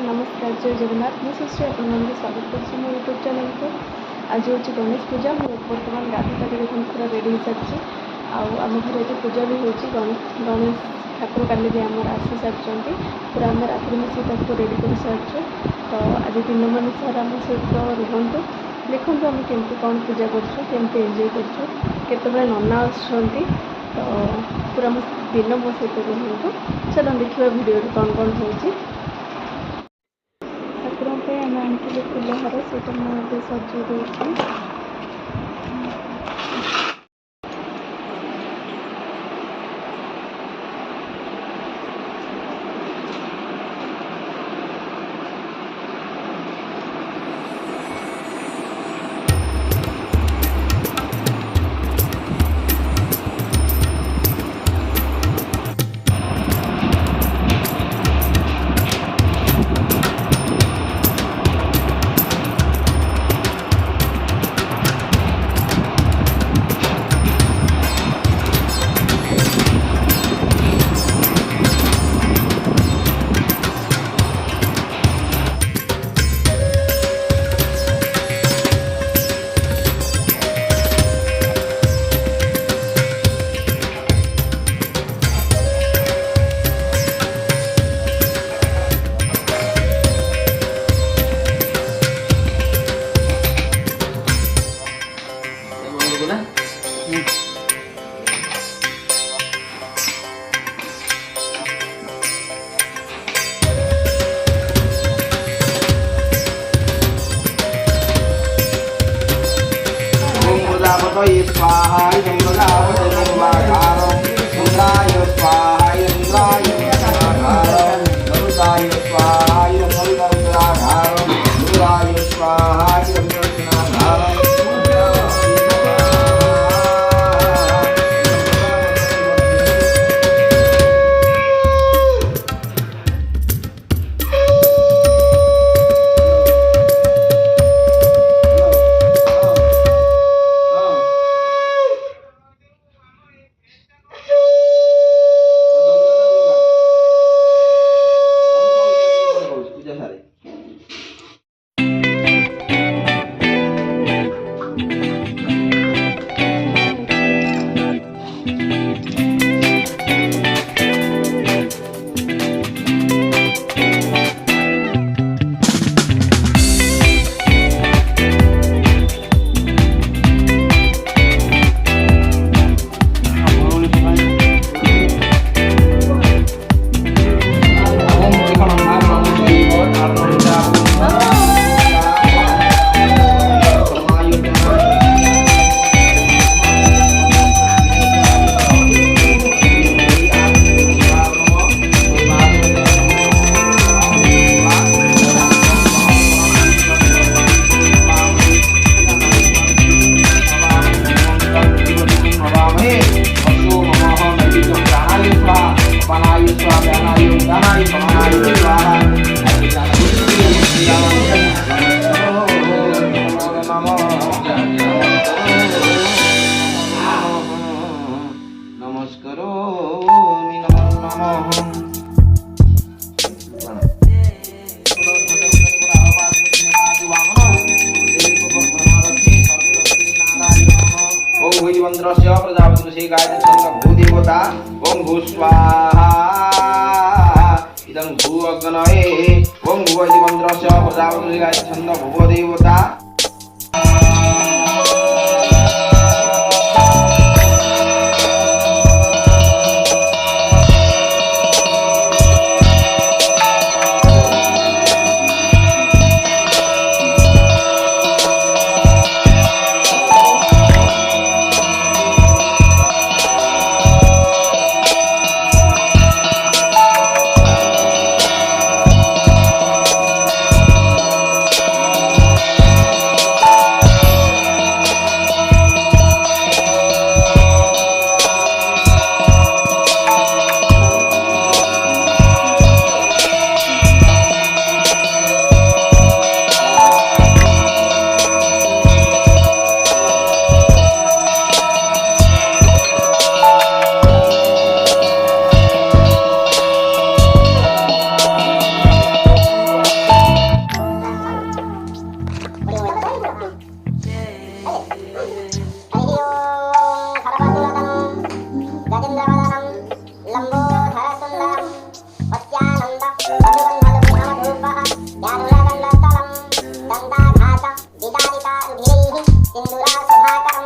नमस्कार जय जगन्नाथ मु सृष्टि आपको स्वागत कर मो यूट्यूब चैनल को। आज हूँ गणेश पूजा मुझे बर्तमान गाधी पार्टी देखते पूरा रेडी हो सारी आम घर आज पूजा भी हो गणेश ठाकुर काली भी आम आसी सारी पूरा आम रात में रेडी कर सारी। तो आज दिन मान सारा आम सहित रुहतु देखूँ आम केमती कौन पूजा करमती एंजय करते नना आसुँच। तो पूरा दिन मो सहित रुहतु चलो देखा वीडियो कौन कौन हो ठाकुर आम आनी फुलहार से मुझे सजे दूसरी स्वाहा इंद्राय स्वाहा इंद्राय मरुदाय स्वाहा इंद्राय स्वाहा प्रजापति भूदेवता ओं भू स्वाहा इदं भू अग्नये ओं भुवैवन्द्रस्य प्रजापति गायत्री भूदेवता सिंदूरा सुधाकरं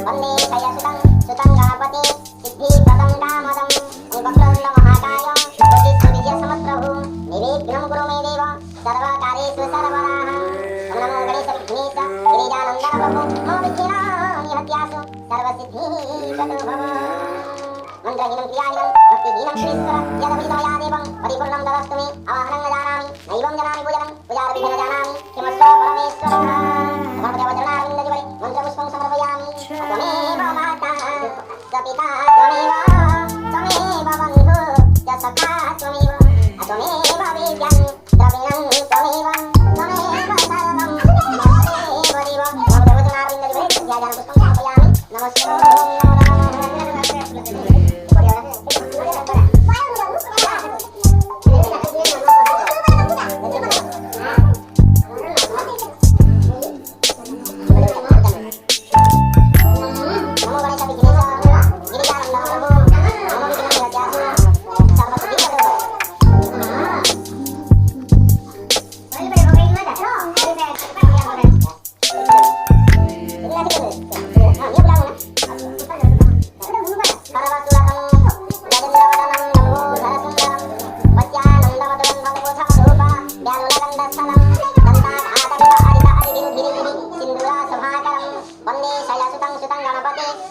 वन्दे शयसुतं सुतं गणपति सिद्धिप्रदं कामदं वक्रतुण्ड महाकाय कोटिसूर्यसमप्रभु निर्विघ्नं कुरु मे देव सर्वकार्येषु सर्वदा ओम नमो गणेश विघ्नेश गिरिजानन्दन प्रभु मम विघ्नानि हत्यासु सर्वसिद्धिः प्रतो भव मन्त्रहीनं क्रियाहीनं भक्तिहीनं श्रीश्वर यदभितमया देवं परिपूर्णं तदस्तु मे आवाहनं न जानामि नैवं जानामि पूजनं पूजारविधिं न जानामि किमस्व परमेश्वरः गणपतिवचनारविन्दजुगले मन्त्रपुष्पं समर्पयामि त्वमेव माता स पिता त्वमेव बन्धु च सखा त्वमेव त्वमेव वेद्यं द्रविणं त्वमेव सर्वं त्वमेव देव गणपतिवचनारविन्दजुगले ध्यानपुष्पं समर्पयामि नमस्ते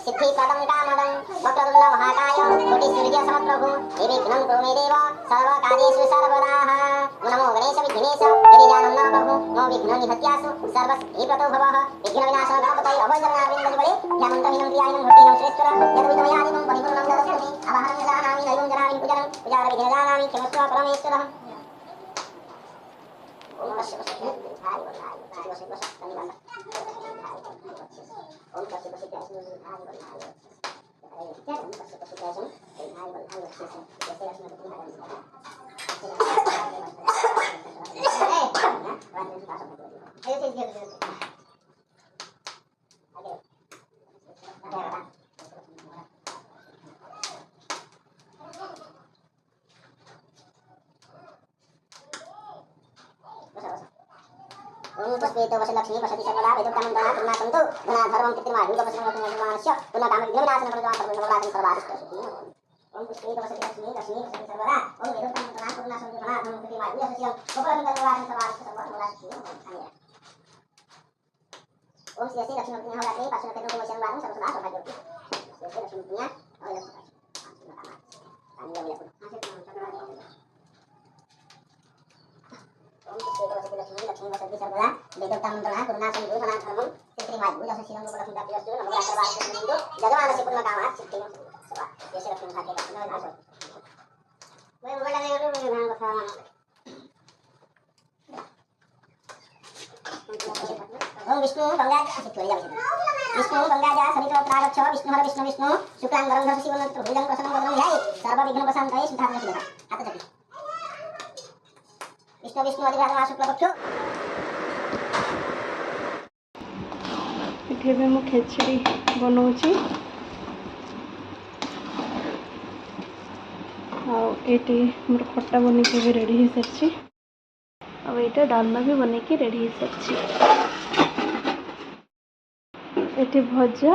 सिद्धिप्रदं कामदं वक्रतुण्ड महाकाय कोटिसूर्यसमप्रभु निर्विघ्नं कुरु मे देव सर्वकार्येषु सर्वदा ओम नमो गणेश विघ्नेश गिरिजानन्दन प्रभु मम विघ्नानि हत्यासु सर्वसिद्धिप्रतो भवः विघ्नविनाशः गणपतये अभयचरणारविन्दजुगले ध्यानमन्त्रहीनं क्रियाहीनं भक्तिहीनं श्रेष्ठः यद्विधमया देवं परिपूर्णं ददस्तु मे आवाहनं न जानामि नैवं जानामि पूजनं पूजारविधिं न जानामि क्षमस्व परमेश्वरः ओम नमः शिवाय ओम तस्य तस्य ओम पुष्पेतो वशलक्ष्मी वसति सर्वदा वेदोक्तमन्त्रणा पूर्णासन्तु गुणाधर्मं कृत्रिमायुगपस्मरणस्य पुनकामविघ्नविनाशनं प्रभुत्वां सर्वोपराधं सर्वादिष्टसुखी ओम पुष्पेतो वसति लक्ष्मी वसति सर्वदा ओम वेदोक्तमन्त्रणा पूर्णासन्तु गुणाधर्मं कृत्रिमायुगपस्मरणस्य पुनकामविघ्नविनाशनं प्रभुत्वां सर्वोपराधं ओम श्री लक्ष्मी लक्ष्मी होगाते पार्श्वनाथेन वशनवादं सर्वदा सौभाग्यवती श्री लक्ष्मी पुण्या और लक्ष्मी ओम पुष्पेतो वसति लक्ष्मी वसति सर्वदा वेदोक्तमन्त्रणा पूर्णासन्तु गुणाधर्मं कृत्रिमायुगपस्मरणस्य पुनकामविघ्नविनाशनं प्रभुत्वां जगमानस्य पूर्णकामाः सिद्धिं सर्वा जैसे लक्ष्मी भाग्य लक्ष्मी नाश मैं बोला नहीं तो मैं भाग था ओम विष्णु गंगाज विष्णु गंगाज सवितो प्रागच्छ विष्णुहर विष्णु विष्णु शुक्लांगरं धर शिवनं भुजं प्रसन्नं वदनं ध्याये सर्वविघ्नोपशान्तये सिद्धार्थं सिद्धिः हाथ जपि विष्णु विष्णु अधिकार शुक्लपक्ष एठी भी मु खेचड़ी बनाऊँगी आठी मोर खट्टा बन के भी रेडी हो सारी आईटा डालमा भी बन के रेडी हो सारी एठी भजा